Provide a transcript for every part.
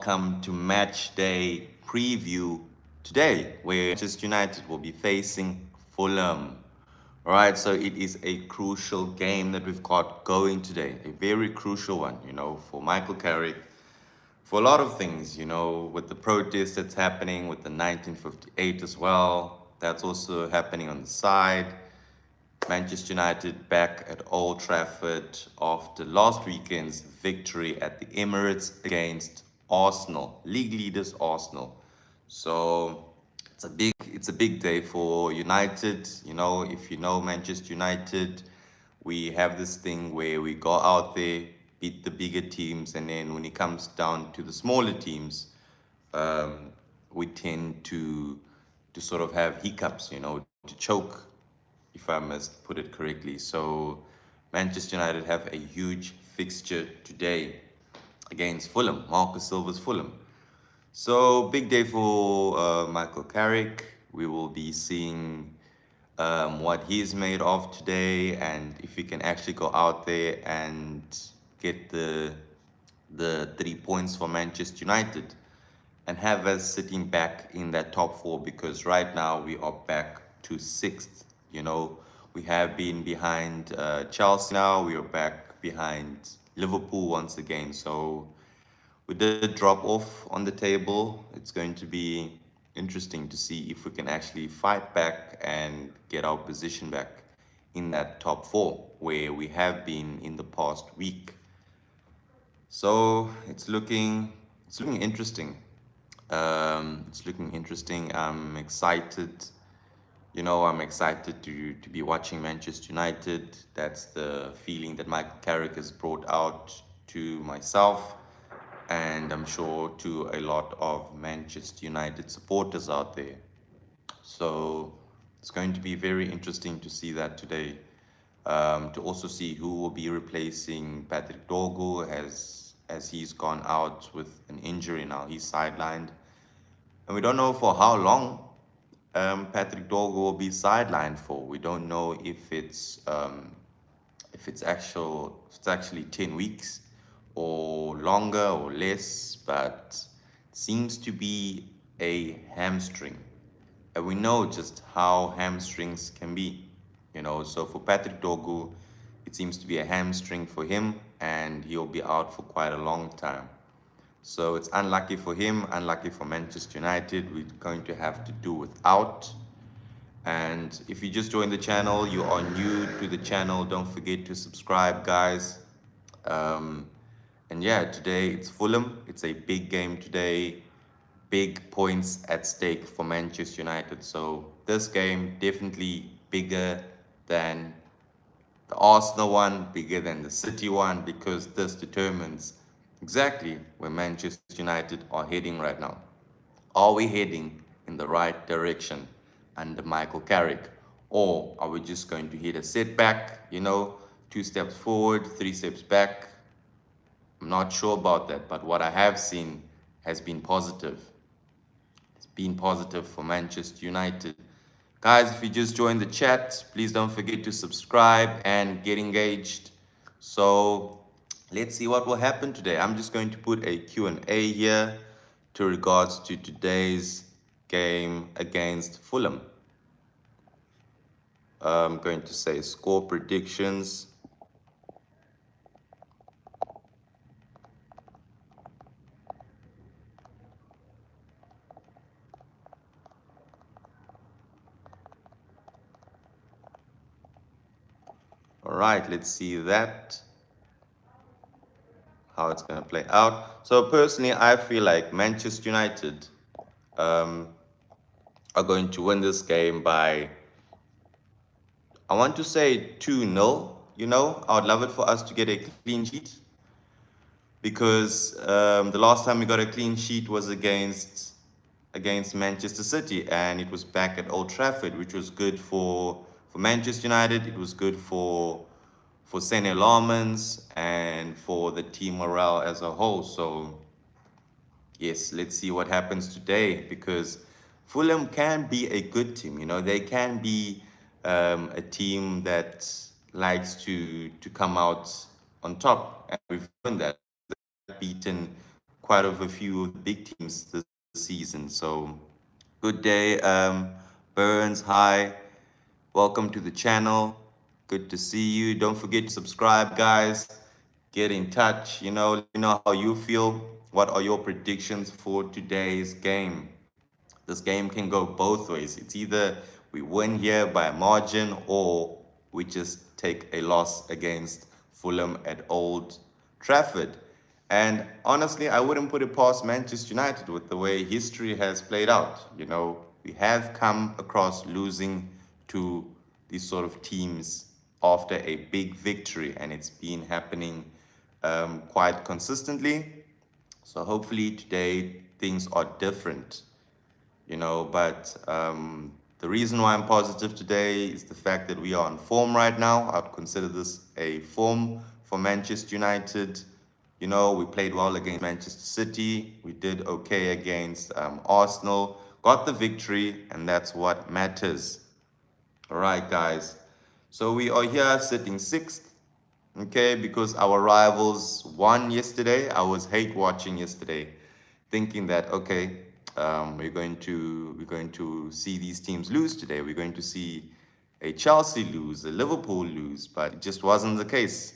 welcome to match day preview today, where Manchester United will be facing Fulham. All right, so it is a crucial game that we've got going today, a very crucial one, for Michael Carrick, for a lot of things, with the protest that's happening with the 1958 as well. That's also happening on the side. Manchester United back at Old Trafford after last weekend's victory at the Emirates against Arsenal, league leaders Arsenal. So it's a big day for United. If you know Manchester United, we have this thing where we go out there, beat the bigger teams, and then when it comes down to the smaller teams, um, we tend to sort of have hiccups, to choke, if I must put it correctly. So Manchester United have a huge fixture today against Fulham, Marcus Silva's Fulham. So big day for Michael Carrick. We will be seeing what he's made of today, and if he can actually go out there and get the 3 points for Manchester United and have us sitting back in that top four, because right now we are back to sixth. We have been behind Chelsea now. We are back behind Liverpool once again. So we did drop off on the table. It's going to be interesting to see if we can actually fight back and get our position back in that top four where we have been in the past week. So it's looking interesting. It's looking interesting. I'm excited. I'm excited to be watching Manchester United. That's the feeling that Michael Carrick has brought out to myself, and I'm sure to a lot of Manchester United supporters out there. So it's going to be very interesting to see that today. To also see who will be replacing Patrick Dorgu as he's gone out with an injury now. He's sidelined, and we don't know for how long Patrick Dorgu will be sidelined for. We don't know if it's actually 10 weeks or longer or less, but it seems to be a hamstring. And we know just how hamstrings can be. So for Patrick Dorgu, it seems to be a hamstring for him, and he'll be out for quite a long time. So it's unlucky for him, unlucky for Manchester United. We're going to have to do without. And if you just joined the channel, you are new to the channel, don't forget to subscribe, guys. Um, and yeah, today it's Fulham. It's a big game today. Big points at stake for Manchester United. So this game definitely bigger than the Arsenal one, bigger than the City one, because this determines exactly where Manchester United are heading right now. Are we heading in the right direction under Michael Carrick? Or are we just going to hit a setback, 2 steps forward, 3 steps back? I'm not sure about that, but what I have seen has been positive. It's been positive for Manchester United. Guys, if you just joined the chat, please don't forget to subscribe and get engaged. So let's see what will happen today. I'm just going to put a Q&A here to regards to today's game against Fulham. I'm going to say score predictions. All right, let's see that, how it's going to play out. So personally, I feel like Manchester United um, are going to win this game by, I want to say 2-0. I would love it for us to get a clean sheet, because the last time we got a clean sheet was against Manchester City, and it was back at Old Trafford, which was good for Manchester United. It was good for Sene Laumans and for the team morale as a whole. So yes, let's see what happens today, because Fulham can be a good team. They can be a team that likes to come out on top, and we've done that. Beaten quite of a few of the big teams this season. So good day, Burns. Hi, welcome to the channel. Good to see you. Don't forget to subscribe, guys. Get in touch. Let me know how you feel. What are your predictions for today's game? This game can go both ways. It's either we win here by a margin or we just take a loss against Fulham at Old Trafford. And honestly, I wouldn't put it past Manchester United with the way history has played out. We have come across losing to these sort of teams after a big victory, and it's been happening quite consistently. So hopefully today things are different. But the reason why I'm positive today is the fact that we are on form right now. I'd consider this a form for Manchester United. We played well against Manchester City. We did okay against Arsenal. Got the victory, and that's what matters. All right, guys. So we are here sitting sixth, okay, because our rivals won yesterday. I was hate watching yesterday, thinking that okay, we're going to see these teams lose today. We're going to see a Chelsea lose, a Liverpool lose, but it just wasn't the case.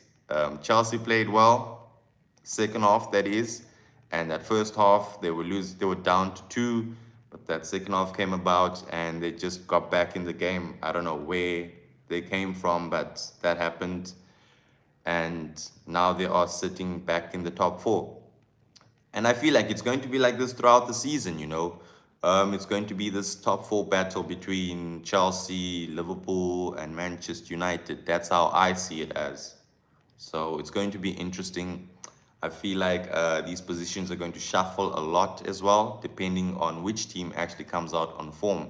Chelsea played well, second half that is, and that first half they were down to two, but that second half came about and they just got back in the game. I don't know where they came from, but that happened, and now they are sitting back in the top four. And I feel like it's going to be like this throughout the season. It's going to be this top four battle between Chelsea, Liverpool, and Manchester United. That's how I see it as. So it's going to be interesting. I feel like these positions are going to shuffle a lot as well, depending on which team actually comes out on form.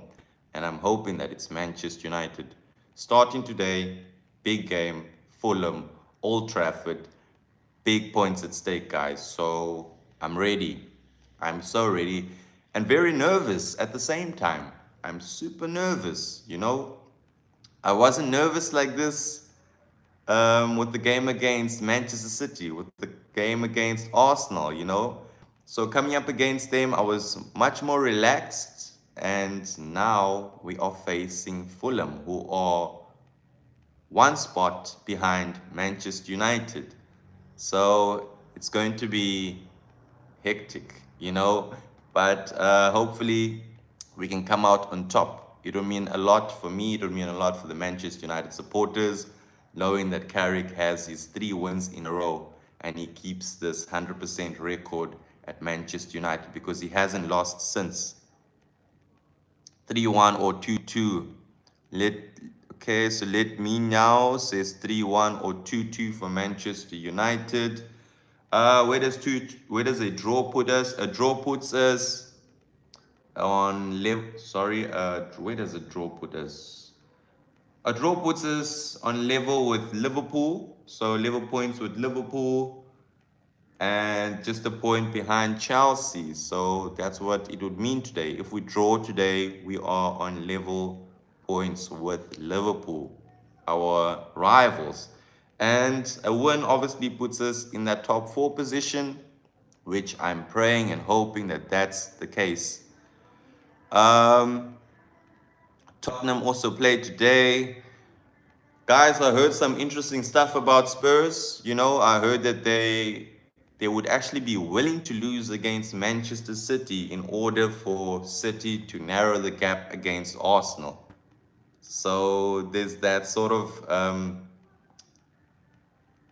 And I'm hoping that it's Manchester United. Starting today, big game, Fulham, Old Trafford, big points at stake, guys. So I'm ready. I'm so ready and very nervous at the same time. I'm super nervous. I wasn't nervous like this with the game against Manchester City, with the game against Arsenal. So coming up against them, I was much more relaxed. And now we are facing Fulham, who are one spot behind Manchester United. So it's going to be hectic, but hopefully we can come out on top. It will mean a lot for me. It will mean a lot for the Manchester United supporters, knowing that Carrick has his 3 wins in a row and he keeps this 100% record at Manchester United because he hasn't lost since 3-1 or 2-2. Let Okay, so let me now says 3-1 or 2-2 for Manchester United. Where does a draw put us? A draw puts us on where does a draw put us? A draw puts us on level with Liverpool. So level points with Liverpool and just a point behind Chelsea. So that's what it would mean today. If we draw today, we are on level points with Liverpool, our rivals. And a win obviously puts us in that top four position, which I'm praying and hoping that that's the case. Um, Tottenham also played today. Guys, I heard some interesting stuff about Spurs. I heard that they would actually be willing to lose against Manchester City in order for City to narrow the gap against Arsenal. So there's that sort of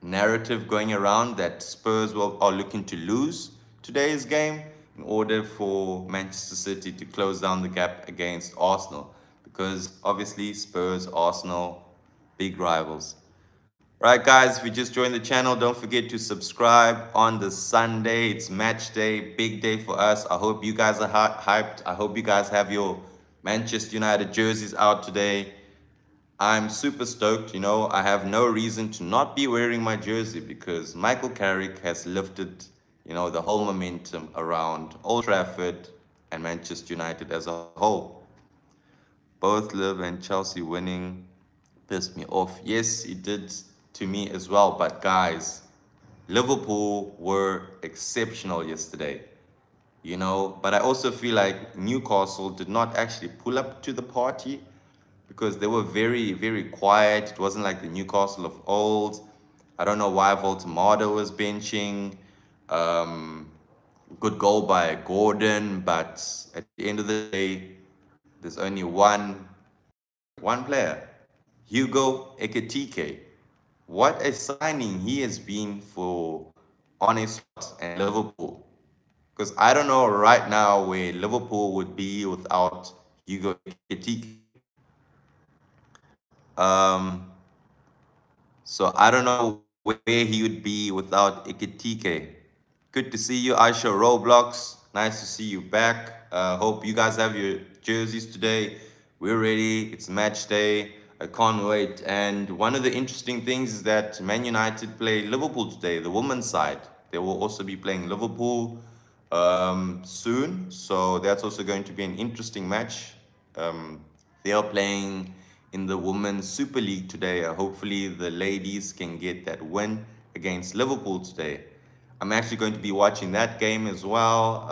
narrative going around that Spurs are looking to lose today's game in order for Manchester City to close down the gap against Arsenal. Because obviously Spurs, Arsenal, big rivals. Right, guys, if you just joined the channel, don't forget to subscribe on the Sunday. It's match day, big day for us. I hope you guys are hyped. I hope you guys have your Manchester United jerseys out today. I'm super stoked. I have no reason to not be wearing my jersey because Michael Carrick has lifted, the whole momentum around Old Trafford and Manchester United as a whole. Both Liv and Chelsea winning pissed me off. Yes, it did to me as well. But guys, Liverpool were exceptional yesterday, but I also feel like Newcastle did not actually pull up to the party because they were very, very quiet. It wasn't like the Newcastle of old. I don't know why Voltemada was benching. Um, Good goal by Gordon, but at the end of the day, there's only one player, Hugo Ekitike. What a signing he has been for Arne Slot and Liverpool. Because I don't know right now where Liverpool would be without Hugo Ekitike. Um, so I don't know where he would be without Ekitike. Good to see you, Aisha Roblox. Nice to see you back. Hope you guys have your jerseys today. We're ready. It's match day. I can't wait. And one of the interesting things is that Man United play Liverpool today, the women's side. They will also be playing Liverpool soon. So that's also going to be an interesting match. Um, they are playing in the Women's Super League today. Hopefully, the ladies can get that win against Liverpool today. I'm actually going to be watching that game as well.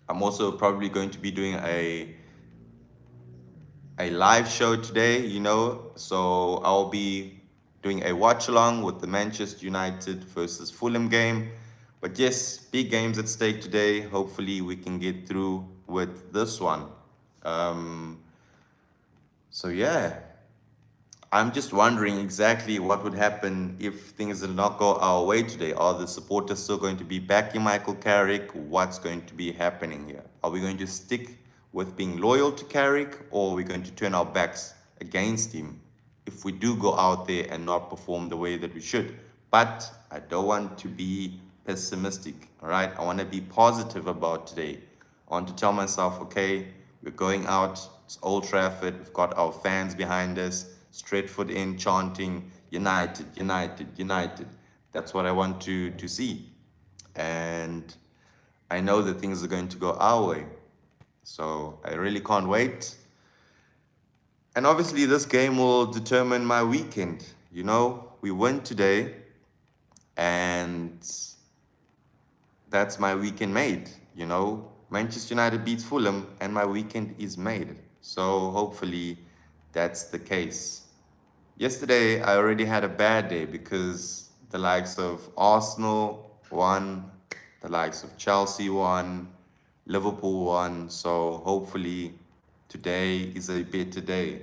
I'm also probably going to be doing a live show today, so I'll be doing a watch along with the Manchester United versus Fulham game. But yes, big games at stake today. Hopefully, we can get through with this one. Um, so, yeah, I'm just wondering exactly what would happen if things did not go our way today. Are the supporters still going to be backing Michael Carrick? What's going to be happening here? Are we going to stick with being loyal to Carrick, or are we going to turn our backs against him if we do go out there and not perform the way that we should? But I don't want to be pessimistic, all right? I want to be positive about today. I want to tell myself, okay, we're going out. It's Old Trafford. We've got our fans behind us, straight foot in, chanting United, United, United. That's what I want to see. And I know that things are going to go our way. So I really can't wait. And obviously, this game will determine my weekend. We win today, and that's my weekend made. Manchester United beats Fulham, and my weekend is made. So hopefully, that's the case. Yesterday, I already had a bad day because the likes of Arsenal won, the likes of Chelsea won, Liverpool won. So hopefully, today is a better day.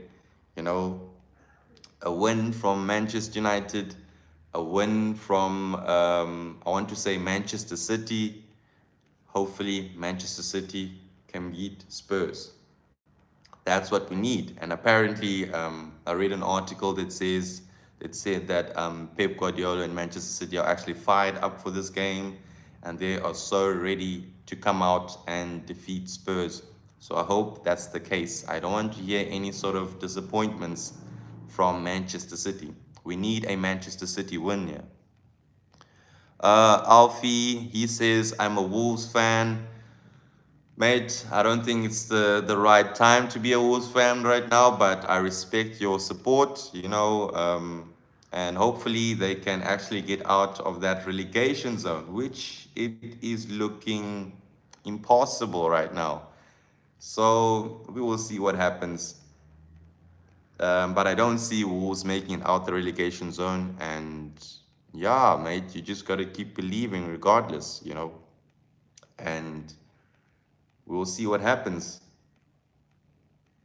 You know, a win from Manchester United, a win from, I want to say, Manchester City. Hopefully, Manchester City can beat Spurs. That's what we need. And apparently, I read an article that said that Pep Guardiola and Manchester City are actually fired up for this game, and they are so ready to come out and defeat Spurs. So I hope that's the case. I don't want to hear any sort of disappointments from Manchester City. We need a Manchester City win here. Alfie, he says, I'm a Wolves fan. Mate, I don't think it's the right time to be a Wolves fan right now, but I respect your support, and hopefully they can actually get out of that relegation zone, which it is looking impossible right now. So we will see what happens. But I don't see Wolves making it out the relegation zone, and yeah, mate, you just got to keep believing regardless. And we'll see what happens.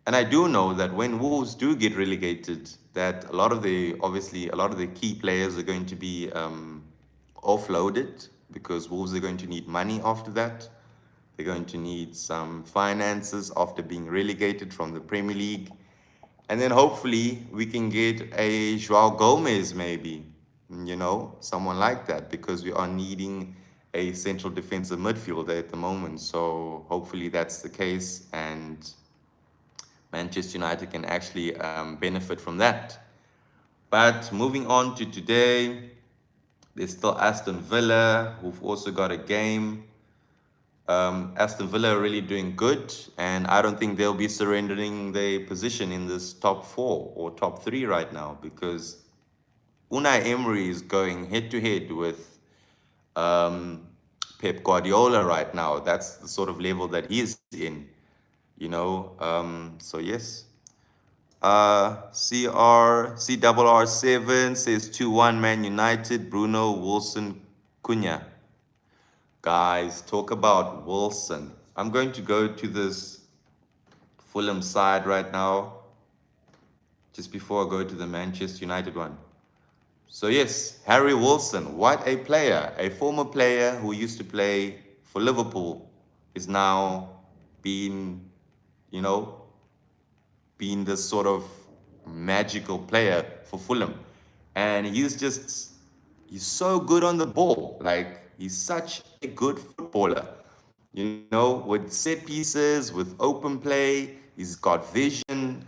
And I do know that when Wolves do get relegated, that a lot of the key players are going to be offloaded because Wolves are going to need money after that. They're going to need some finances after being relegated from the Premier League. And then hopefully we can get a Joao Gomez, maybe, someone like that, because we are needing a central defensive midfielder at the moment. So hopefully that's the case, and Manchester United can actually benefit from that. But moving on to today, there's still Aston Villa, who've also got a game. Aston Villa are really doing good, and I don't think they'll be surrendering their position in this top four or top three right now because Unai Emery is going head to head with um, Pep Guardiola right now. That's the sort of level that he is in, So yes. CRR7 says 2-1 Man United, Bruno, Wilson, Cunha. Guys, talk about Wilson. I'm going to go to this Fulham side right now, just before I go to the Manchester United one. So yes, Harry Wilson, what a player. A former player who used to play for Liverpool is now being, you know, being this sort of magical player for Fulham. And he's so good on the ball. Like, he's such a good footballer. With set pieces, with open play, he's got vision.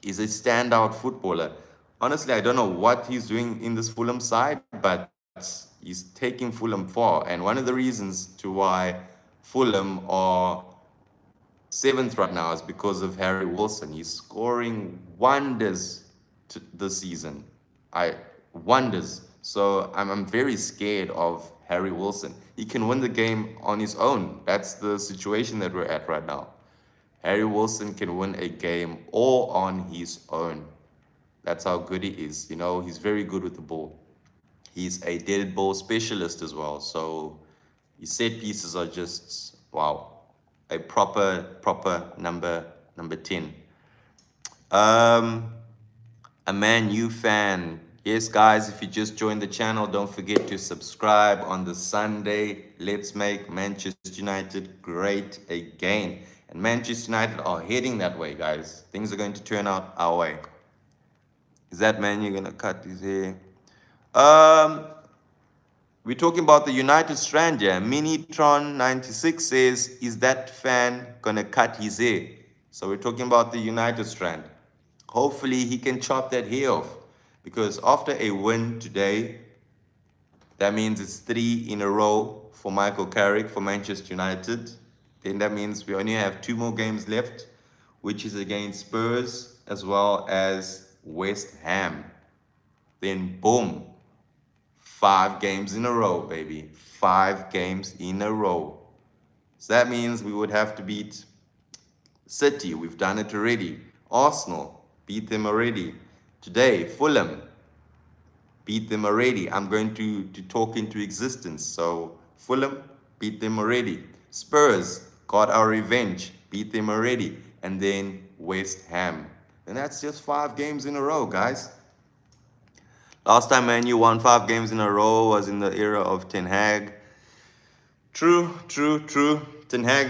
He's a standout footballer. Honestly, I don't know what he's doing in this Fulham side, but he's taking Fulham far. And one of the reasons to why Fulham are seventh right now is because of Harry Wilson. He's scoring wonders this season. I wonders. So I'm very scared of Harry Wilson. He can win the game on his own. That's the situation that we're at right now. Harry Wilson can win a game all on his own. That's how good he is. He's very good with the ball. He's a dead ball specialist as well. So his set pieces are just wow, a proper number 10. Um, a Man U fan. Yes, guys, if you just joined the channel, don't forget to subscribe on the Sunday. Let's make Manchester United great again. And Manchester United are heading that way, guys. Things are going to turn out our way. Is that Man U gonna cut his hair? Um, We're talking about the United strand here. Minitron96 says, is that fan gonna cut his hair? So we're talking about the United strand. Hopefully he can chop that hair off, because after a win today, that means it's 3 in a row for Michael Carrick for Manchester United. Then that means we only have 2 more games left, which is against Spurs as well as West Ham. Then boom, 5 games in a row, baby. 5 games in a row. So that means we would have to beat City. We've done it already. Arsenal, beat them already. Today, Fulham, beat them already. I'm going to talk into existence. So Fulham, beat them already. Spurs, got our revenge, beat them already. And then West Ham. And that's just 5 games in a row, guys. Last time Man U won 5 games in a row was in the era of Ten Hag. True. Ten Hag,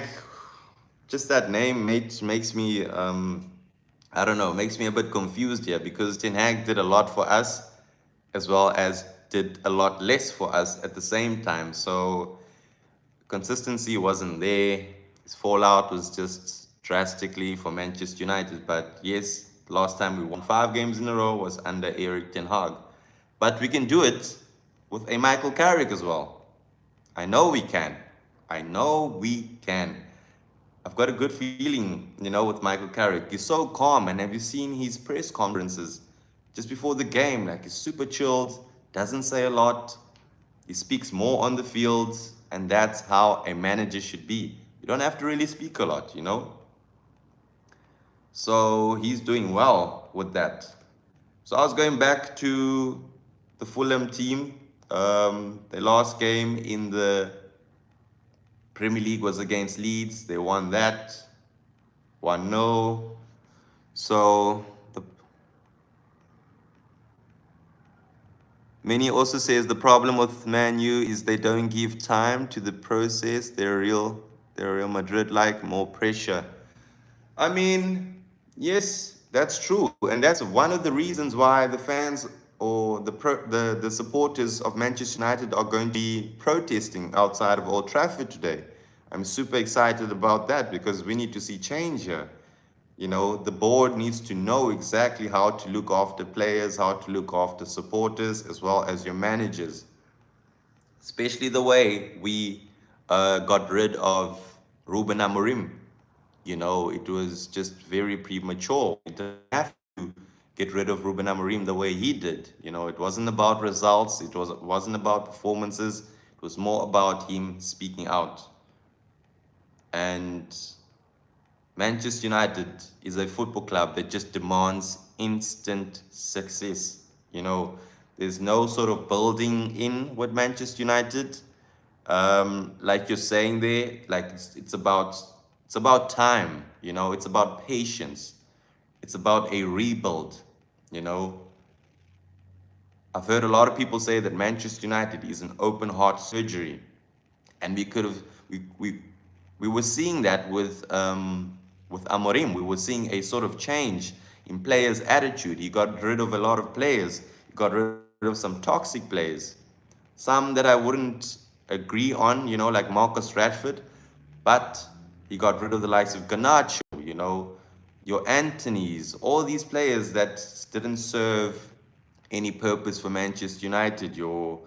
just that name makes me, I don't know, makes me a bit confused here, because Ten Hag did a lot for us as well as did a lot less for us at the same time. So consistency wasn't there. His fallout was just drastically for Manchester United. But yes, last time we won 5 games in a row was under Erik Ten Hag. But we can do it with a Michael Carrick as well. I know we can. I've got a good feeling, with Michael Carrick. He's so calm, and have you seen his press conferences just before the game? Like, he's super chilled, doesn't say a lot. He speaks more on the field, and that's how a manager should be. You don't have to really speak a lot, So he's doing well with that. So I was going back to the Fulham team. The last game in the Premier League was against Leeds. They won that 1-0. So Many also says the problem with Man U is they don't give time to the process. They're Real Madrid like, more pressure. I mean, yes, that's true, and that's one of the reasons why the fans or the supporters of Manchester United are going to be protesting outside of Old Trafford today. I'm super excited about that, because we need to see change here. The board needs to know exactly how to look after players, how to look after supporters, as well as your managers. Especially the way we got rid of Ruben Amorim. It was just very premature. We didn't have to get rid of Ruben Amorim the way he did. It wasn't about results. Wasn't about performances. It was more about him speaking out. And Manchester United is a football club that just demands instant success. There's no sort of building in with Manchester United. Like you're saying there, like it's about time. It's about patience. It's about a rebuild. You know, I've heard a lot of people say that Manchester United is an open heart surgery, and we could have we were seeing that with Amorim. We were seeing a sort of change in players' attitude. He got rid of a lot of players. He got rid of some toxic players, some that I wouldn't agree on. Like Marcus Rashford, but he got rid of the likes of Garnacho. Your Anthony's, all these players that didn't serve any purpose for Manchester United, your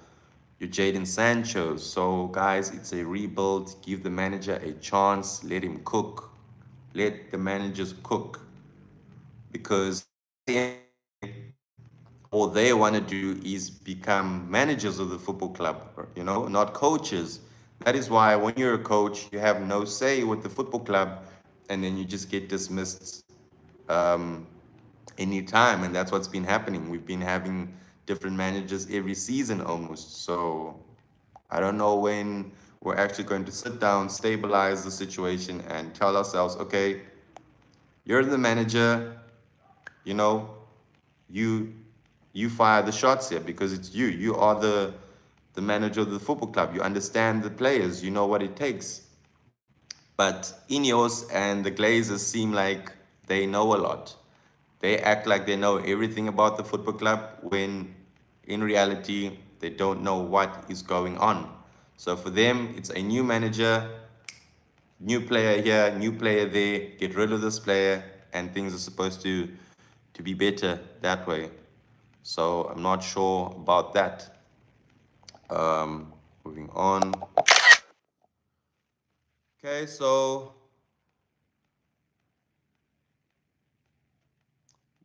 Jadon Sancho. So guys, it's a rebuild. Give the manager a chance. Let him cook. Let the managers cook. Because all they want to do is become managers of the football club, not coaches. That is why when you're a coach, you have no say with the football club, and then you just get dismissed um, anytime. And that's what's been happening. We've been having different managers every season almost. So I don't know when we're actually going to sit down, stabilize the situation, and tell ourselves, okay, you're the manager, you know, you you fire the shots here because it's you. You are the manager of the football club. You understand the players. You know what it takes. But Ineos and the Glazers seem like they know a lot. They act like they know everything about the football club when in reality they don't know what is going on. So for them, it's a new manager, new player here, new player there, get rid of this player, and things are supposed to be better that way. So I'm not sure about that. Moving on. Okay, so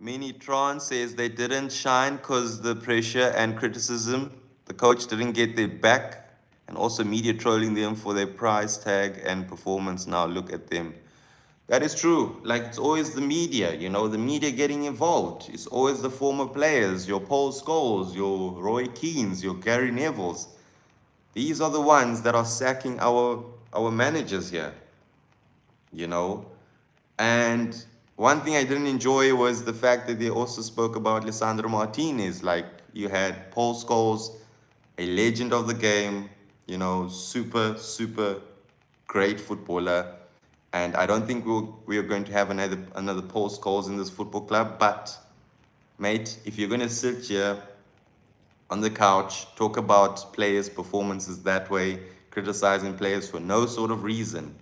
Minitron says they didn't shine because the pressure and criticism. The coach didn't get their back, and also media trolling them for their price tag and performance. Now look at them. That is true. Like it's always the media, the media getting involved. It's always the former players, your Paul Scholes, your Roy Keanes, your Gary Nevilles. These are the ones that are sacking our managers here, you know. And one thing I didn't enjoy was the fact that they also spoke about Lisandro Martinez. Like you had Paul Scholes, a legend of the game, super, super great footballer. And I don't think we are going to have another Paul Scholes in this football club. But, mate, if you're going to sit here on the couch, talk about players' performances that way, criticizing players for no sort of reason,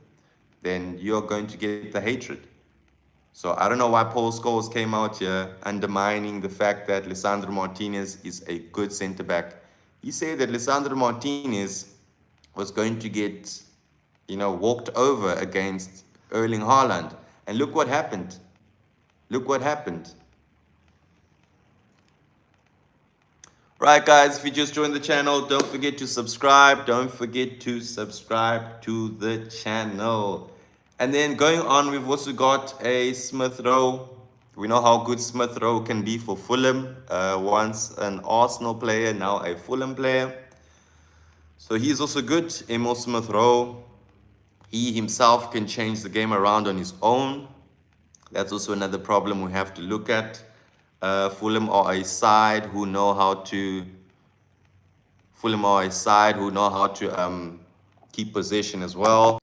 then you're going to get the hatred. So I don't know why Paul Scholes came out here undermining the fact that Lisandro Martinez is a good centre-back. He said that Lisandro Martinez was going to get, walked over against Erling Haaland. And look what happened. Look what happened. Right, guys, if you just joined the channel, don't forget to subscribe. Don't forget to subscribe to the channel. And then going on, we've also got a Smith Rowe. We know how good Smith Rowe can be for Fulham. Once an Arsenal player, now a Fulham player. So he's also good, Emil Smith Rowe. He himself can change the game around on his own. That's also another problem we have to look at. Fulham are a side who know how to. Keep possession as well.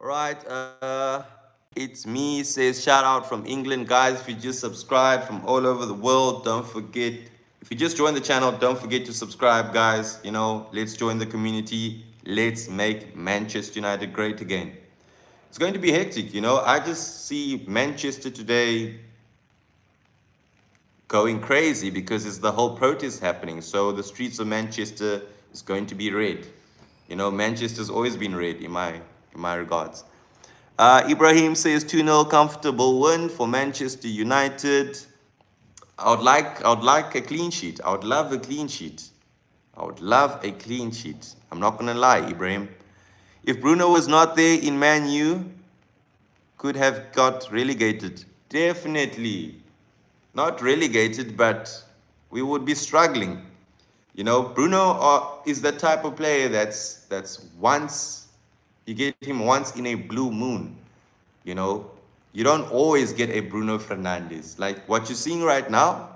All right, it's me. Says shout out from England, guys. If you just subscribe from all over the world, don't forget. If you just joined the channel, don't forget to subscribe, guys. Let's join the community. Let's make Manchester United great again. It's going to be hectic, I just see Manchester today going crazy because it's the whole protest happening. So the streets of Manchester is going to be red. Manchester's always been red in my regards. Ibrahim says 2-0 comfortable win for Manchester United. I would like a clean sheet. I would love a clean sheet. I would love a clean sheet. I'm not gonna lie, Ibrahim. If Bruno was not there in Man U, could have got relegated. Definitely. Not relegated, but we would be struggling. You know, Bruno is the type of player that's once you get him once in a blue moon. You know, you don't always get a Bruno Fernandes. Like what you're seeing right now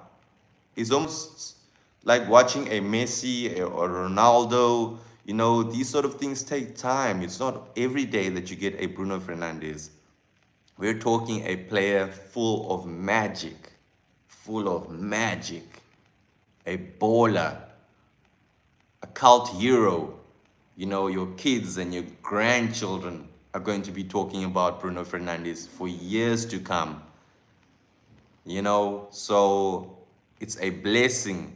is almost like watching a Messi or Ronaldo. You know, these sort of things take time. It's not every day that you get a Bruno Fernandes. We're talking a player full of magic, a baller, a cult hero. You know, your kids and your grandchildren are going to be talking about Bruno Fernandes for years to come. You know, so it's a blessing.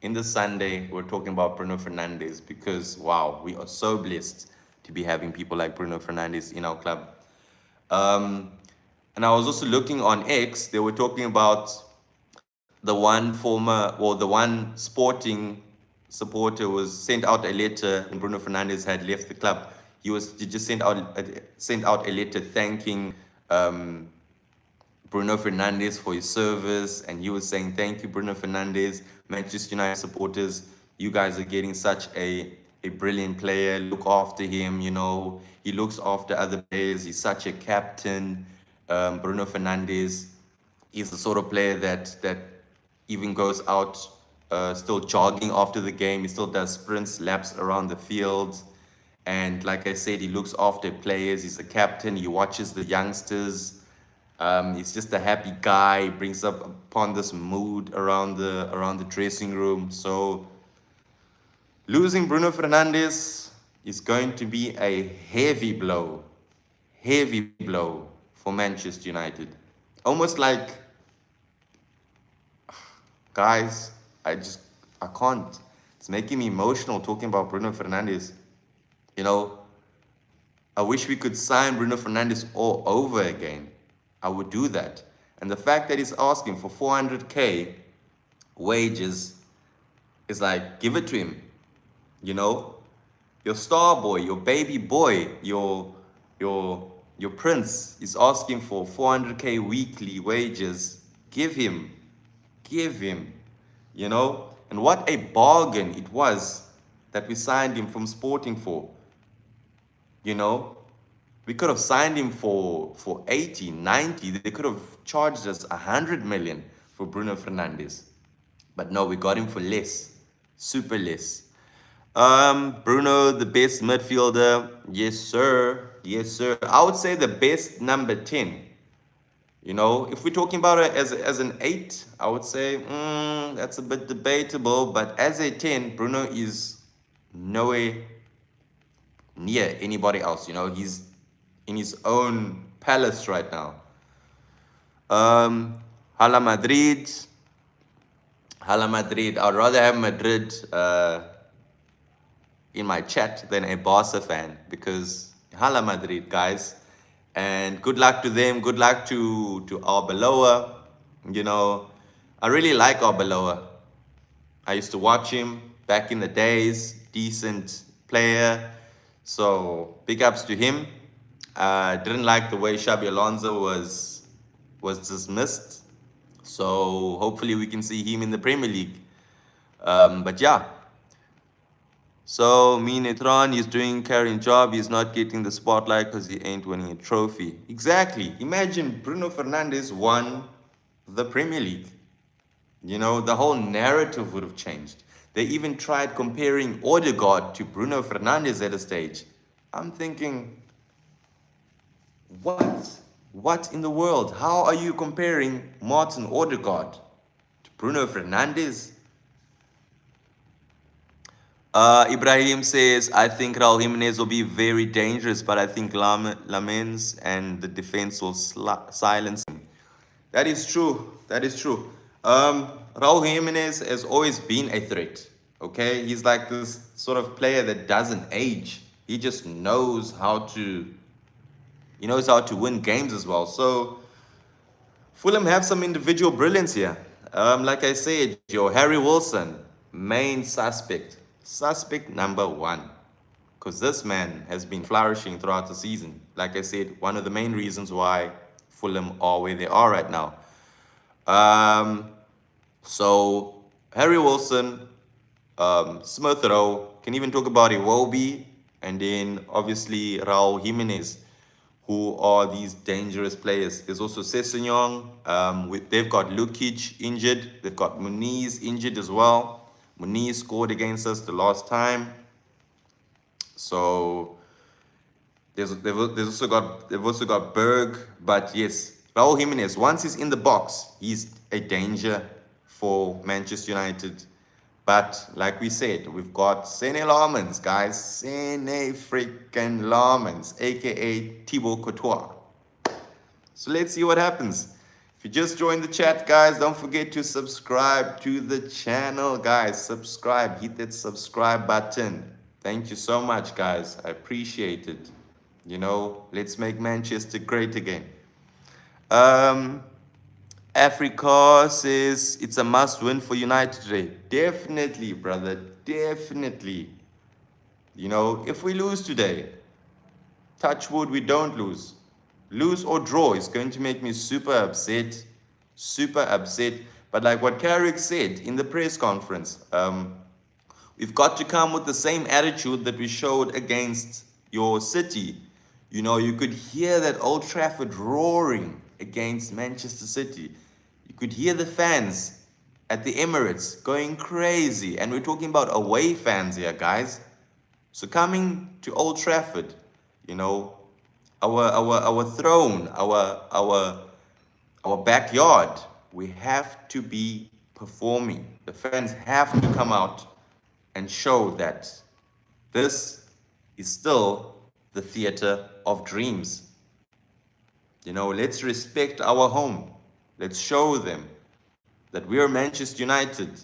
In the Sunday, we're talking about Bruno Fernandes because, wow, we are so blessed to be having people like Bruno Fernandes in our club. And I was also looking on X, they were talking about the one Sporting supporter was sent out a letter when Bruno Fernandes had left the club. He just sent out a letter thanking Bruno Fernandes for his service, and he was saying, thank you, Bruno Fernandes, Manchester United supporters. You guys are getting such a brilliant player. Look after him, you know. He looks after other players. He's such a captain. Bruno Fernandes is the sort of player that even goes out still jogging after the game. He still does sprints, laps around the field. And like I said, he looks after players. He's a captain. He watches the youngsters. He's just a happy guy. He brings up upon this mood around the dressing room. So losing Bruno Fernandes is going to be a heavy blow for Manchester United. Almost like, guys, I can't. It's making me emotional talking about Bruno Fernandes. You know, I wish we could sign Bruno Fernandes all over again. I would do that. And the fact that he's asking for 400k wages is like, give it to him. You know, your star boy, your baby boy, your prince is asking for 400k weekly wages. Give him. You know, and what a bargain it was that we signed him from Sporting for. You know, we could have signed him for 80, 90. They could have charged us 100 million for Bruno Fernandes. But no, we got him for less. Super less. Bruno, the best midfielder. Yes, sir. Yes, sir. I would say the best number 10. You know, if we're talking about it as an 8, I would say that's a bit debatable. But as a 10, Bruno is nowhere near anybody else. You know, he's in his own palace right now. Hala Madrid. I'd rather have Madrid in my chat than a Barca fan because Hala Madrid, guys. And good luck to them. Good luck to Arbeloa. You know, I really like Arbeloa. I used to watch him back in the days. Decent player. So big ups to him. Didn't like the way Xabi Alonso was dismissed. So hopefully we can see him in the Premier League. But yeah. So Minetron is doing carrying job. He's not getting the spotlight because he ain't winning a trophy. Exactly. Imagine Bruno Fernandes won the Premier League. You know, the whole narrative would have changed. They even tried comparing Odegaard to Bruno Fernandes at a stage. I'm thinking, what? What in the world? How are you comparing Martin Odegaard to Bruno Fernandes? Ibrahim says, I think Raul Jimenez will be very dangerous, but I think Lamens and the defense will silence him. That is true. That is true. Raul Jimenez has always been a threat. Okay, he's like this sort of player that doesn't age. He just knows how to. He knows how to win games as well. So Fulham have some individual brilliance here. Like I said, Harry Wilson, main suspect. Suspect number one. Because this man has been flourishing throughout the season. Like I said, one of the main reasons why Fulham are where they are right now. So Harry Wilson, Smith Rowe, can even talk about Iwobi, and then obviously Raul Jimenez, who are these dangerous players. There's also Sessegnon. They've got Lukic injured. They've got Muniz injured as well. Muniz scored against us the last time. So they've also got Berg. But yes, Raul Jimenez, once he's in the box, he's a danger for Manchester United. But like we said, we've got Sene Laumans, guys. Sene freaking Laumans, aka Thibaut Courtois. So let's see what happens. If you just joined the chat, guys, don't forget to subscribe to the channel, guys. Subscribe, hit that subscribe button. Thank you so much, guys. I appreciate it. You know, let's make Manchester great again. Africa says it's a must win for United today. Definitely, brother. Definitely. You know, if we lose today, touch wood, we don't lose. Lose or draw is going to make me super upset. Super upset. But like what Carrick said in the press conference, we've got to come with the same attitude that we showed against your City. You know, you could hear that Old Trafford roaring against Manchester City. You could hear the fans at the Emirates going crazy. And we're talking about away fans here, guys. So coming to Old Trafford, you know, our throne, our backyard, we have to be performing. The fans have to come out and show that this is still the theater of dreams. You know, let's respect our home. Let's show them that we are Manchester United,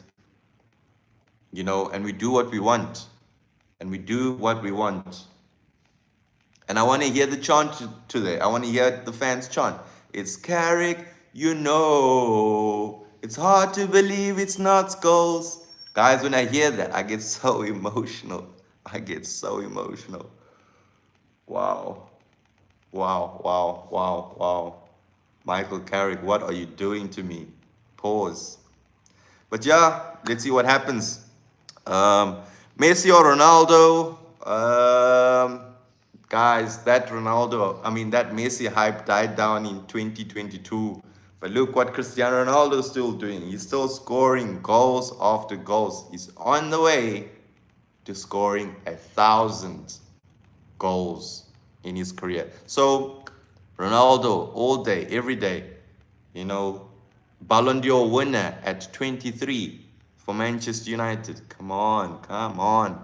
you know, and we do what we want. And we do what we want. And I want to hear the chant today. I want to hear the fans chant. It's Carrick, you know. It's hard to believe it's not goals. Guys, when I hear that, I get so emotional. I get so emotional. Wow. Wow, wow, wow, wow. Michael Carrick, what are you doing to me? Pause. But yeah, let's see what happens. Messi or Ronaldo? Guys, that Messi hype died down in 2022. But look what Cristiano Ronaldo is still doing. He's still scoring goals after goals. He's on the way to scoring 1,000 goals in his career. So Ronaldo, all day, every day, you know, Ballon d'Or winner at 23 for Manchester United. Come on, come on.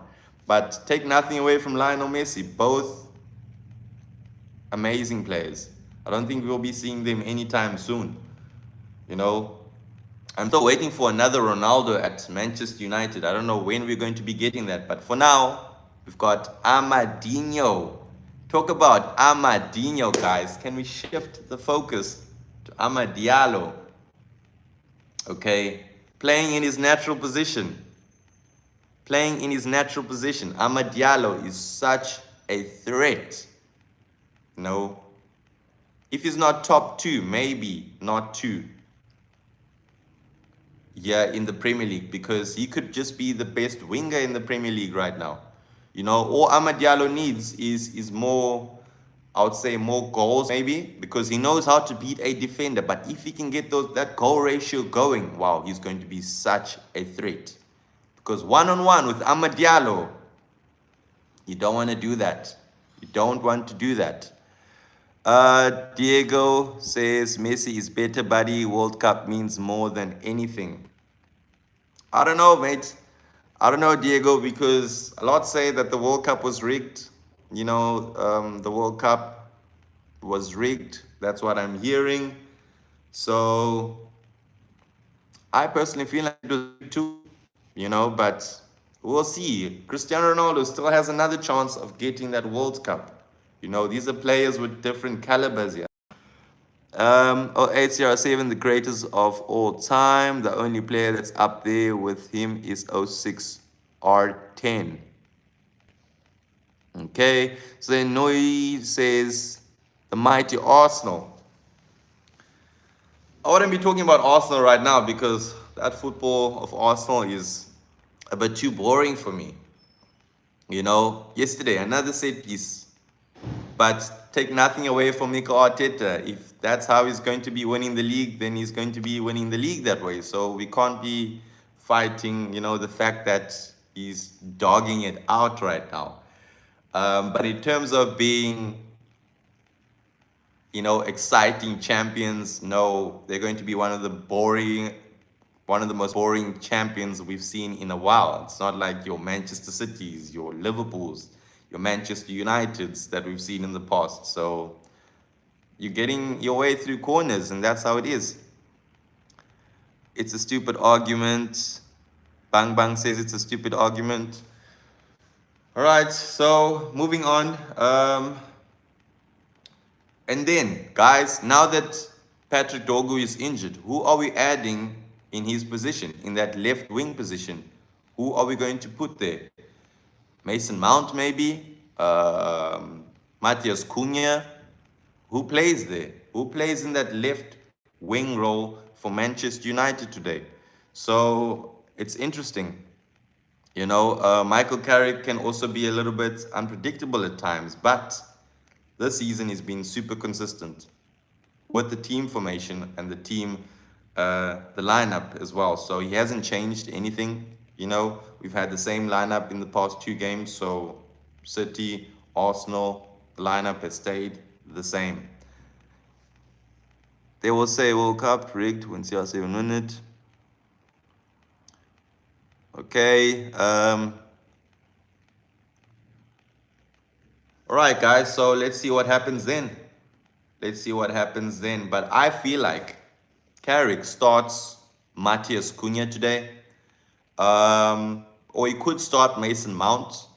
But take nothing away from Lionel Messi. Both amazing players. I don't think we'll be seeing them anytime soon. You know, I'm still waiting for another Ronaldo at Manchester United. I don't know when we're going to be getting that. But for now, we've got Amadinho. Talk about Amadinho, guys. Can we shift the focus to Amad Diallo? Okay, playing in his natural position. Playing in his natural position. Amad Diallo is such a threat. No. If he's not top two, maybe not two. Yeah, in the Premier League, because he could just be the best winger in the Premier League right now. You know, all Amad Diallo needs is more, I would say more goals maybe, because he knows how to beat a defender. But if he can get that goal ratio going, wow, he's going to be such a threat. Because one-on-one with Amad Diallo, you don't want to do that. You don't want to do that. Diego says Messi is better, buddy. World Cup means more than anything. I don't know, mate. I don't know, Diego, because a lot say that the World Cup was rigged. You know, the World Cup was rigged. That's what I'm hearing. So I personally feel like it was rigged too, you know, but we'll see. Cristiano Ronaldo still has another chance of getting that World Cup. You know, these are players with different calibers here. CR7, the greatest of all time. The only player that's up there with him is 06R10. Okay, so then Noi says the mighty Arsenal. I wouldn't be talking about Arsenal right now because that football of Arsenal is a bit too boring for me. You know, yesterday, another set piece. But take nothing away from Mikel Arteta. If that's how he's going to be winning the league, then he's going to be winning the league that way. So we can't be fighting, the fact that he's dogging it out right now. But in terms of being, exciting champions, no, they're going to be one of the most boring champions we've seen in a while. It's not like your Manchester Cities, your Liverpools, your Manchester Uniteds that we've seen in the past. So you're getting your way through corners, and that's how it is. It's a stupid argument. Bang Bang says it's a stupid argument. All right, so moving on. And then, guys, now that Patrick Dorgu is injured, who are we adding in his position, in that left wing position? Who are we going to put there? Mason Mount, maybe? Matheus Cunha? Who plays there? Who plays in that left wing role for Manchester United today? So it's interesting. Michael Carrick can also be a little bit unpredictable at times, but this season he's been super consistent with the team formation and the lineup as well. So he hasn't changed anything. We've had the same lineup in the past 2 games. So City, Arsenal, the lineup has stayed the same. They will say World Cup rigged when CR7 win it. Okay. All right, guys. So let's see what happens then. But I feel like Carrick starts Matheus Cunha today. Or he could start Mason Mount.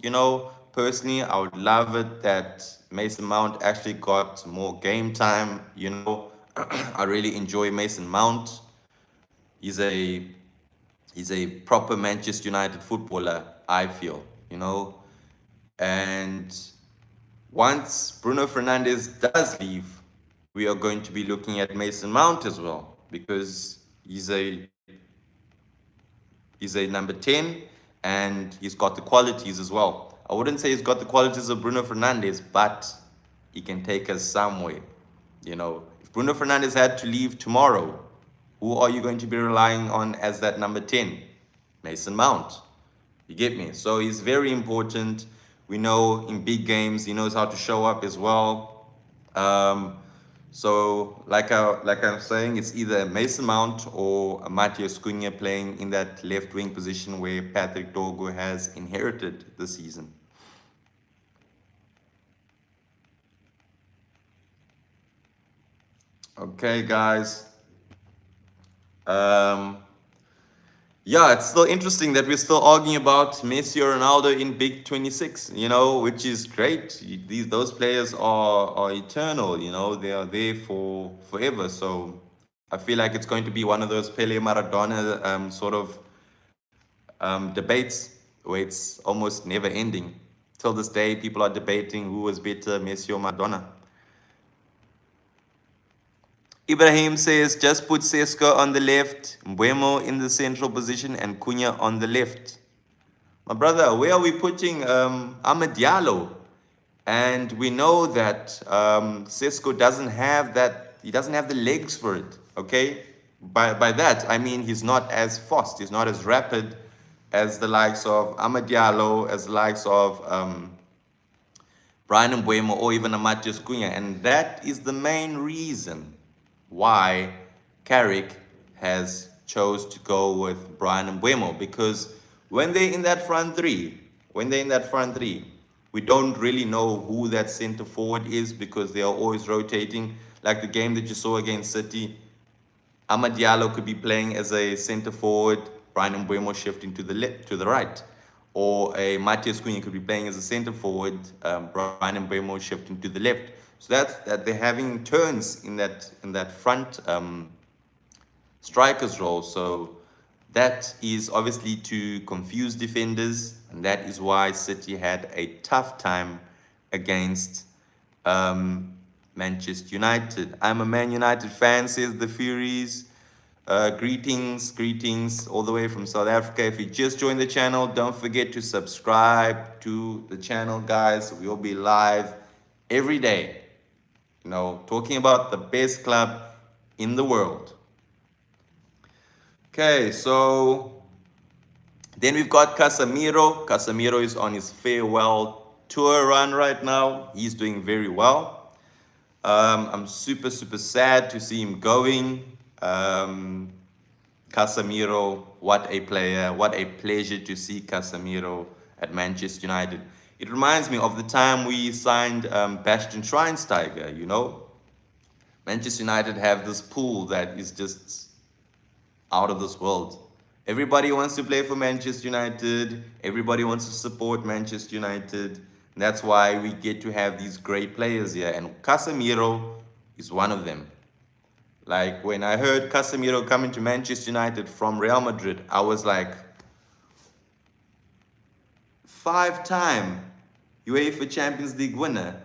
Personally, I would love it that Mason Mount actually got more game time. I really enjoy Mason Mount. He's a proper Manchester United footballer, I feel, And once Bruno Fernandes does leave, we are going to be looking at Mason Mount as well, because he's a number 10 and he's got the qualities as well. I wouldn't say he's got the qualities of Bruno Fernandes, but he can take us somewhere. If Bruno Fernandes had to leave tomorrow, who are you going to be relying on as that number 10? Mason Mount. You get me? So he's very important. We know in big games, he knows how to show up as well. So like I'm saying, it's either Mason Mount or Matheus Cunha playing in that left wing position where Patrick Dorgu has inherited this season. Okay, guys. Yeah, it's still interesting that we're still arguing about Messi or Ronaldo in Big 26, which is great. Those players are eternal, they are there for forever. So I feel like it's going to be one of those Pele Maradona sort of debates where it's almost never ending. Till this day, people are debating who was better, Messi or Maradona. Ibrahim says, just put Sesko on the left, Mbeumo in the central position, and Cunha on the left. My brother, where are we putting Amad Diallo? And we know that Sesko doesn't have that. He doesn't have the legs for it. Okay, by that I mean he's not as fast. He's not as rapid as the likes of Amad Diallo, as the likes of Brian Mbeumo, or even Matheus Cunha, and that is the main reason why Carrick has chose to go with Brian Mbeumo, because when they're in that front three, we don't really know who that center forward is because they are always rotating. Like the game that you saw against City, Amad Diallo could be playing as a center forward, Brian Mbeumo shifting to the left, to the right. or a Matias Cunha could be playing as a centre forward, Brian Mbeumo shifting to the left. So that's that they're having turns in that front striker's role. So that is obviously to confuse defenders, and that is why City had a tough time against Manchester United. I'm a Man United fan, says the Furies. Greetings all the way from South Africa. If you just joined the channel, don't forget to subscribe to the channel, guys. We'll be live every day, talking about the best club in the world. Okay, so then we've got Casemiro. Casemiro is on his farewell tour run right now. He's doing very well. I'm super sad to see him going. Casemiro, what a player, what a pleasure to see Casemiro at Manchester United. It reminds me of the time we signed Bastian Schweinsteiger, Manchester United have this pool that is just out of this world. Everybody wants to play for Manchester United. Everybody wants to support Manchester United. And that's why we get to have these great players here. And Casemiro is one of them. Like when I heard Casemiro coming to Manchester United from Real Madrid, I was like, 5-time UEFA Champions League winner,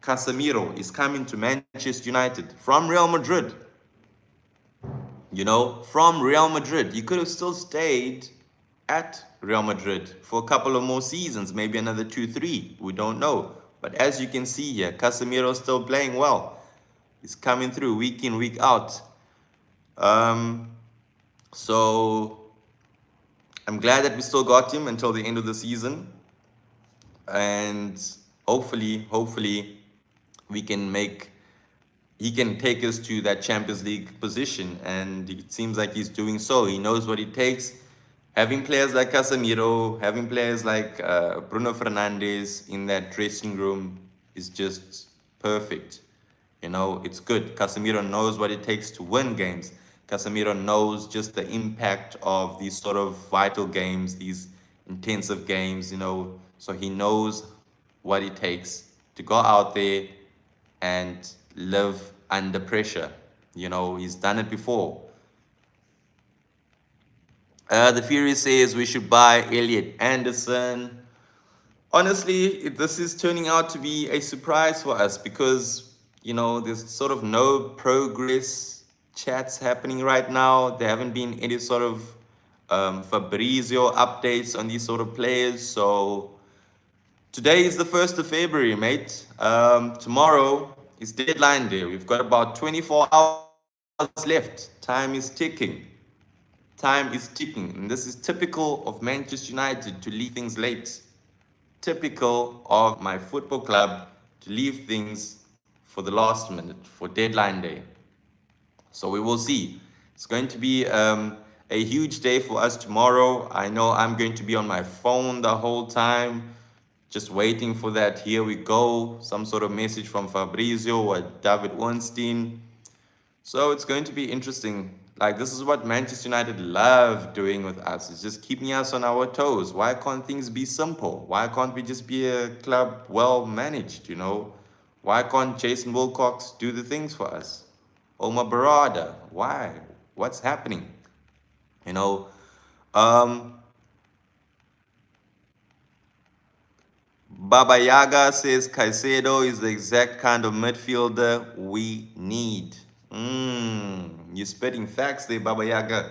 Casemiro is coming to Manchester United from Real Madrid. From Real Madrid. You could have still stayed at Real Madrid for a couple of more seasons, maybe another 2-3. We don't know. But as you can see here, Casemiro is still playing well. He's coming through week in, week out. So I'm glad that we still got him until the end of the season. And hopefully he can take us to that Champions League position, and it seems like he's doing so. He knows what it takes. Having players like Casemiro, having players like Bruno Fernandes in that dressing room is just perfect. It's good. Casemiro knows what it takes to win games. Casemiro knows just the impact of these sort of vital games, these intensive games, so he knows what it takes to go out there and live under pressure. He's done it before. The Fury says we should buy Elliot Anderson. Honestly, this is turning out to be a surprise for us because, there's sort of no progress chats happening right now. There haven't been any sort of Fabrizio updates on these sort of players. So today is the 1st of February, mate. Tomorrow is deadline day. We've got about 24 hours left. Time is ticking. And this is typical of Manchester United to leave things late. Typical of my football club to leave things for the last minute, for deadline day. So we will see. It's going to be a huge day for us tomorrow. I know I'm going to be on my phone the whole time, just waiting for that. Here we go. Some sort of message from Fabrizio or David Weinstein. So it's going to be interesting. Like, this is what Manchester United love doing with us. It's just keeping us on our toes. Why can't things be simple? Why can't we just be a club well managed, Why can't Jason Wilcox do the things for us? Omar Barada, why? What's happening? Baba Yaga says Caicedo is the exact kind of midfielder we need. You're spitting facts there, Baba Yaga.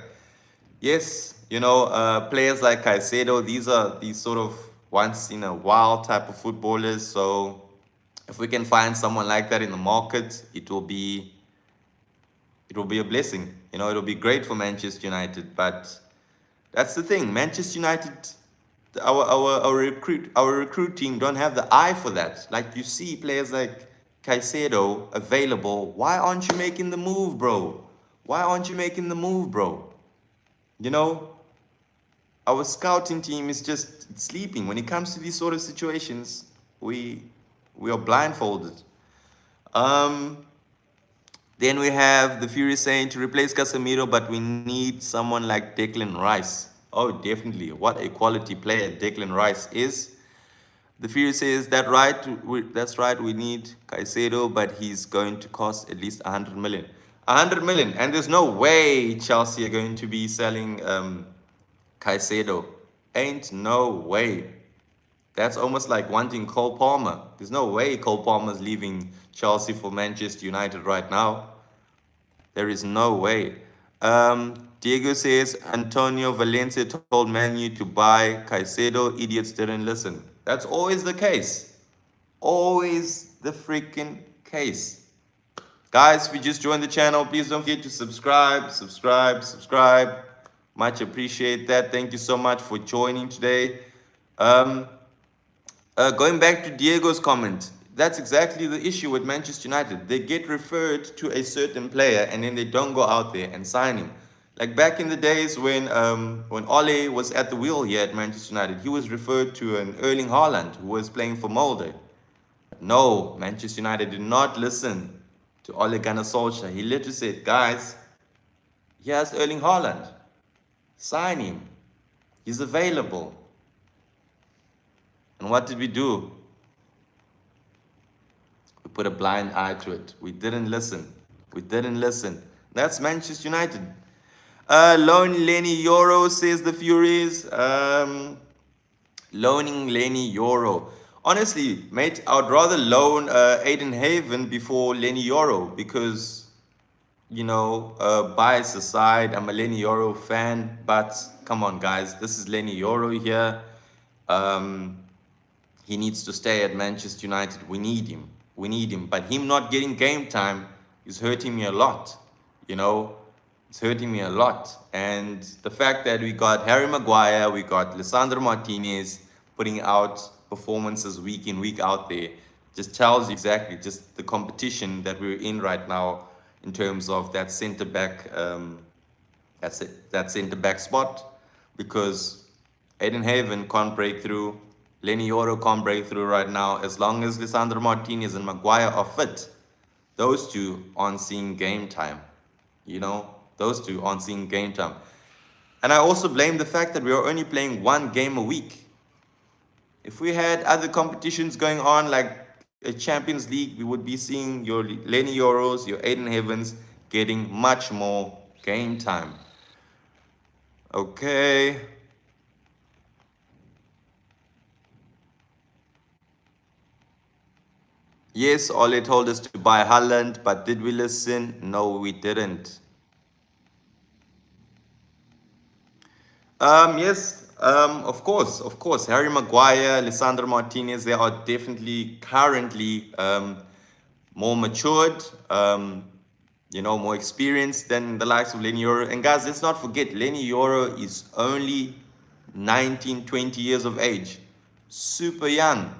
Yes, players like Caicedo, these are these sort of once in a while type of footballers. So if we can find someone like that in the market, it will be a blessing. It'll be great for Manchester United. But that's the thing. Manchester United, our recruit team don't have the eye for that. Like, you see players like Caicedo available. Why aren't you making the move, bro? Our scouting team is just sleeping. When it comes to these sort of situations, we are blindfolded. Then we have the Fury saying to replace Casemiro, but we need someone like Declan Rice. Oh, definitely. What a quality player Declan Rice is. The Fury says that right. That's right. We need Caicedo, but he's going to cost at least 100 million. 100 million, and there's no way Chelsea are going to be selling Caicedo. Ain't no way. That's almost like wanting Cole Palmer. There's no way Cole Palmer's leaving Chelsea for Manchester United right now. There is no way. Diego says Antonio Valencia told Man U to buy Caicedo. Idiots didn't listen. That's always the case. Always the freaking case. Guys, if you just joined the channel, please don't forget to subscribe. Much appreciate that. Thank you so much for joining today. Going back to Diego's comment, that's exactly the issue with Manchester United. They get referred to a certain player and then they don't go out there and sign him. Like back in the days when Ole was at the wheel here at Manchester United, he was referred to an Erling Haaland who was playing for Molde. No, Manchester United did not listen to Ole Gunnar Solskjaer. He literally said, guys, here's Erling Haaland. Sign him. He's available. And what did we do? We put a blind eye to it. We didn't listen. That's Manchester United. Loan Lenny Euro says the Furies. Loaning Lenny Euro. Honestly, mate, I would rather loan Aiden Haven before Lenny Euro because, bias aside, I'm a Lenny Euro fan. But come on, guys, this is Lenny Euro here. He needs to stay at Manchester United. We need him. But him not getting game time is hurting me a lot. It's hurting me a lot. And the fact that we got Harry Maguire, we got Lisandro Martinez putting out performances week in, week out there, just tells you exactly just the competition that we're in right now in terms of that centre back, that centre back spot, because Aiden Haven can't break through. Lenny Yoro can't break through right now. As long as Lisandro Martinez and Maguire are fit, those two aren't seeing game time. Those two aren't seeing game time. And I also blame the fact that we are only playing one game a week. If we had other competitions going on, like a Champions League, we would be seeing your Lenny Yoros, your Aiden Havens getting much more game time. Okay. Yes, Ole told us to buy Haaland, but did we listen? No, we didn't. Yes, of course. Harry Maguire, Lisandro Martinez, they are definitely currently more matured, more experienced than the likes of Lenny Yoro. And guys, let's not forget, Lenny Yoro is only 19, 20 years of age. Super young.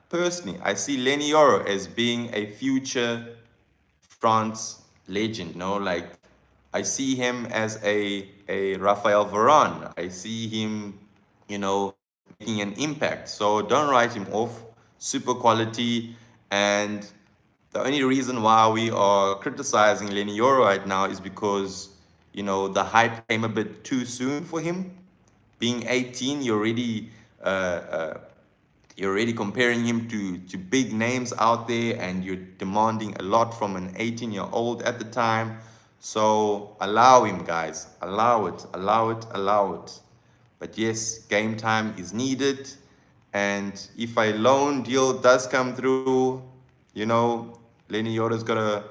Personally, I see Lenny Yoro as being a future France legend, like I see him as a Raphael Varane. I see him, making an impact. So don't write him off. Super quality. And the only reason why we are criticizing Lenny Yoro right now is because, the hype came a bit too soon for him. Being 18, you're already comparing him to big names out there, and you're demanding a lot from an 18-year-old at the time. So allow him, guys. Allow it. But yes, game time is needed. And if a loan deal does come through, Lenny Yoda's got to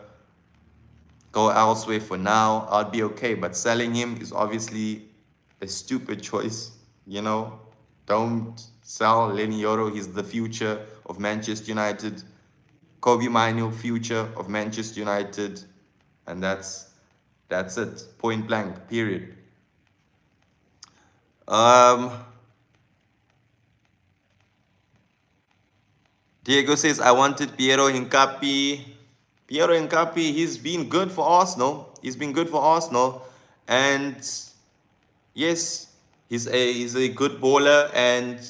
go elsewhere for now. I'll be okay. But selling him is obviously a stupid choice, Don't sell Lenny Yoro. He's the future of Manchester United. Kobe Mainoo, future of Manchester United. And that's it. Point blank. Period. Diego says, I wanted Piero Hincapi. He's been good for Arsenal. And yes, he's a good baller and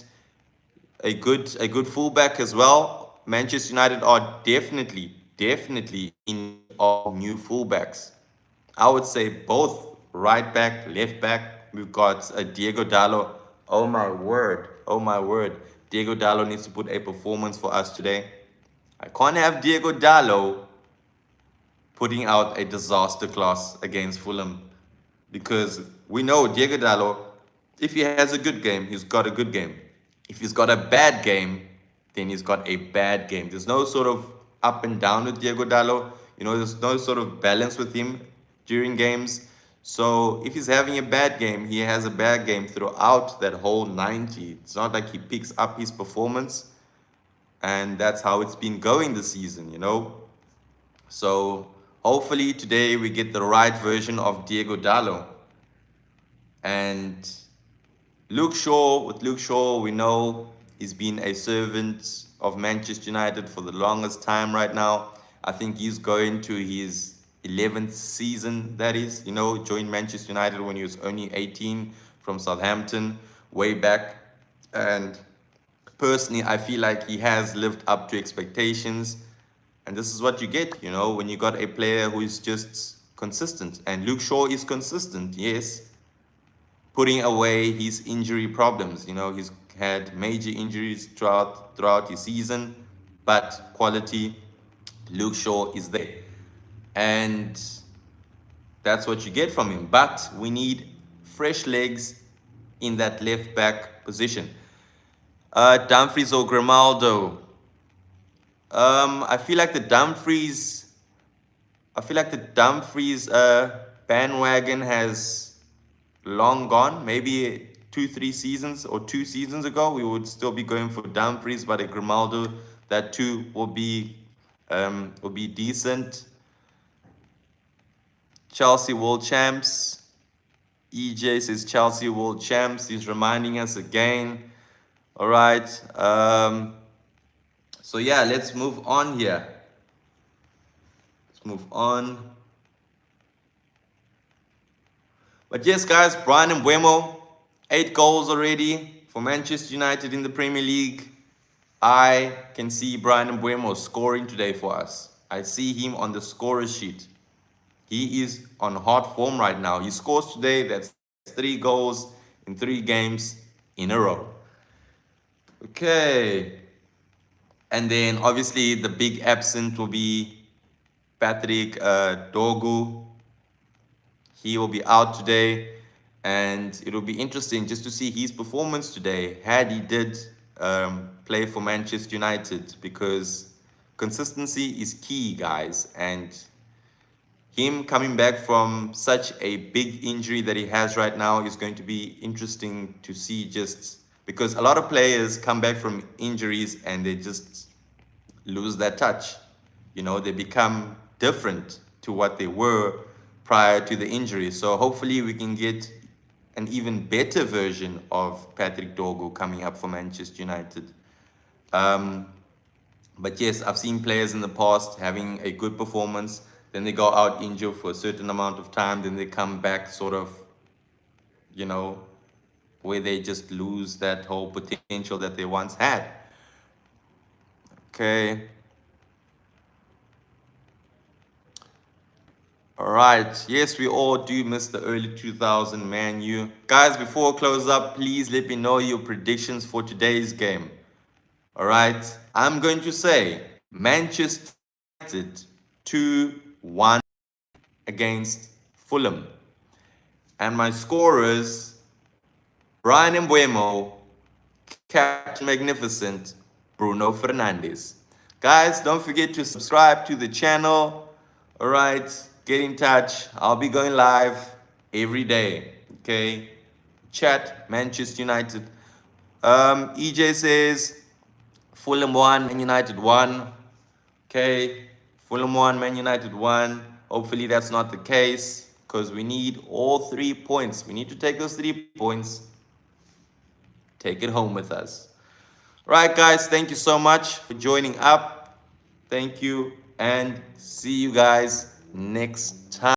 a good fullback as well. Manchester United are definitely in need of new fullbacks. I would say both right back, left back, we've got Diego Dallo. Oh my word. Oh my word. Diego Dallo needs to put a performance for us today. I can't have Diego Dallo putting out a disaster class against Fulham, because we know Diego Dallo, if he has a good game, he's got a good game. If he's got a bad game, then he's got a bad game. There's no sort of up and down with Diego Dallo. You know, there's no sort of balance with him during games. So if he's having a bad game, he has a bad game throughout that whole 90. It's not like he picks up his performance, and that's how it's been going this season, you know. So hopefully today we get the right version of Diego Dallo. And with Luke Shaw, we know he's been a servant of Manchester United for the longest time right now. I think he's going to his 11th season, that is. You know, joined Manchester United when he was only 18 from Southampton, way back. And personally, I feel like he has lived up to expectations. And this is what you get, you know, when you got a player who is just consistent. And Luke Shaw is consistent, yes, putting away his injury problems. You know, he's had major injuries throughout his season, but quality, Luke Shaw is there. And that's what you get from him. But we need fresh legs in that left back position. Dumfries or Grimaldo? I feel like the Dumfries bandwagon has long gone. Maybe 2 seasons ago, we would still be going for Dumfries, but a Grimaldo, that too will be decent. Chelsea world champs. EJ says Chelsea world champs. He's reminding us again. All right. So yeah, let's move on here. Let's move on. But yes, guys, Bryan Mbeumo, 8 goals already for Manchester United in the Premier League. I can see Bryan Mbeumo scoring today for us. I see him on the scorer sheet. He is on hot form right now. He scores today. That's 3 goals in 3 games in a row. Okay. And then obviously the big absent will be Patrick Dorgu. He will be out today, and it will be interesting just to see his performance today had he did play for Manchester United, because consistency is key, guys. And him coming back from such a big injury that he has right now is going to be interesting to see, just because a lot of players come back from injuries and they just lose that touch. You know, they become different to what they were prior to the injury. So hopefully we can get an even better version of Patrick Dorgu coming up for Manchester United. But yes, I've seen players in the past having a good performance, then they go out injured for a certain amount of time, then they come back sort of, you know, where they just lose that whole potential that they once had. Okay. All right. Yes, we all do miss the early 2000 Man U. Guys, before I close up, please let me know your predictions for today's game. All right. I'm going to say Manchester United 2-1 against Fulham. And my scorers, Bryan Mbeumo, Captain Magnificent, Bruno Fernandes. Guys, don't forget to subscribe to the channel. All right. Get in touch. I'll be going live every day. Okay. Chat Manchester United. EJ says Fulham 1, Man United 1. Okay. Fulham 1, Man United 1. Hopefully that's not the case, because we need all 3 points. We need to take those 3 points. Take it home with us. Right, guys. Thank you so much for joining up. Thank you. And see you guys next time.